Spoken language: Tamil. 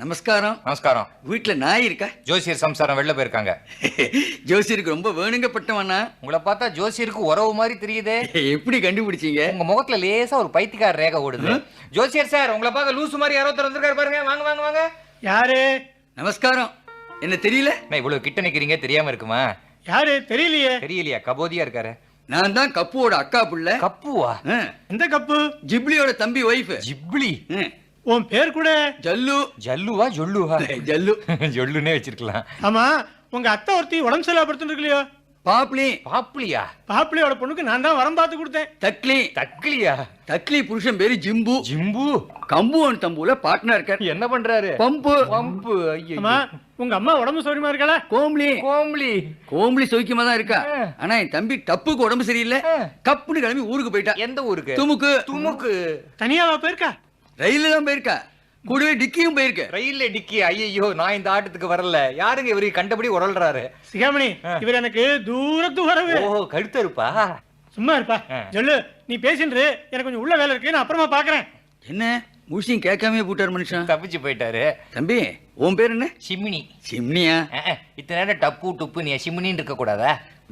நமஸ்காரம். நமஸ்காரம். வீட்டுல நாய் இருக்கா? ஜோசியர் சம்சாரம் வெளில போயிருக்காங்க. ஜோசியருக்கு ரொம்ப வேணுங்கப்பட்டவனா? உங்களை பார்த்தா ஜோசியருக்கு உறவு மாதிரி தெரியுதே. எப்படி கண்டுபிடிச்சீங்க? உங்க முகத்துல லேசா ஒரு பைத்தியக்கார ரேகை ஓடுது. ஜோசியர் சார், உங்களை பார்க்க லூசு மாதிரி யாரோ திறந்திருக்காரு பாருங்க. வாங்க வாங்க வாங்க. யாரு? நமஸ்காரம். என்ன தெரியல? நான் இவ்வளவு கிட்ட நிக்கிறீங்க, தெரியாம இருக்குமா? யாரு தெரியலையே. தெரியலையா? கபோதியா இருக்காரு. நான் தான் கப்புவோட அக்கா புள்ள. கப்புவா? எந்த கப்பு? ஜிப்லியோட தம்பி ஒய்ஃப். ஜிப்லி. உன் பேர் கூட ஜல்லு. ஜல்லுவா ஜொல்லுவா? ஜல்லு. ஜொல்லுன்னே வச்சிருக்கலாம். ஆமா, உங்க அத்தை ஒருத்தி உடம்பு சரியில்லா படுத்துட்டு இருக்கலையோ? பாப்ளி. பாப்புலியா? பாப்பிளியோட பொண்ணுக்கு நான் தான் வரம் பார்த்து கொடுத்தேன். தக்லி. தக்லியா? தக்லி புருஷன் பேரு ஜிம்பு. ஜிம்பு. கம்புவன் தம்புல பார்ட்னர் இருக்கார். என்ன பண்றாரு? பம்பு. பம்பு. ஐயோ. ஆமா, உங்க அம்மா உடம்பு சௌரியமா இருக்காளா? கோம்லி. கோம்லி. கோம்லி சௌக்கியமா தான் இருக்கா. ஆனா என் தம்பி டப்புக்கு உடம்பு சரியில்லை. கப்புன்னு கிளம்பி ஊருக்கு போயிட்டா. எந்த ஊருக்கு? துமுக்கு. துமுக்கு. தனியாவா போயிருக்கா? ரயில்ல தான் போயிருக்கா. கூடவே டிக்கியும் போயிருக்கு. ரயில்ல டிக்கி? ஐயோ, நான் இந்த ஆட்டத்துக்கு வரல. யாருங்க இவரு கண்டபடி உரல்றாரு? சிகாமணி, இவர் எனக்கு தூரத்து வரவு. ஓ, கழுத்தருப்பா? சும்மா இருப்பா. சொல்லு, நீ பேசின்று. எனக்கு கொஞ்சம் உள்ள வேலை இருக்கு, நான் அப்புறமா பாக்குறேன். என்ன முழுசையும் கேட்காம போட்டார் மனுஷன். தப்பிச்சு போயிட்டாரு. தம்பி, உன் பேர் என்ன? சிம்னி. சிம்னியா? இத்தனை நேரம் டப்பு டுப்பு நீ சிம்னின்னு இருக்க கூடாதா?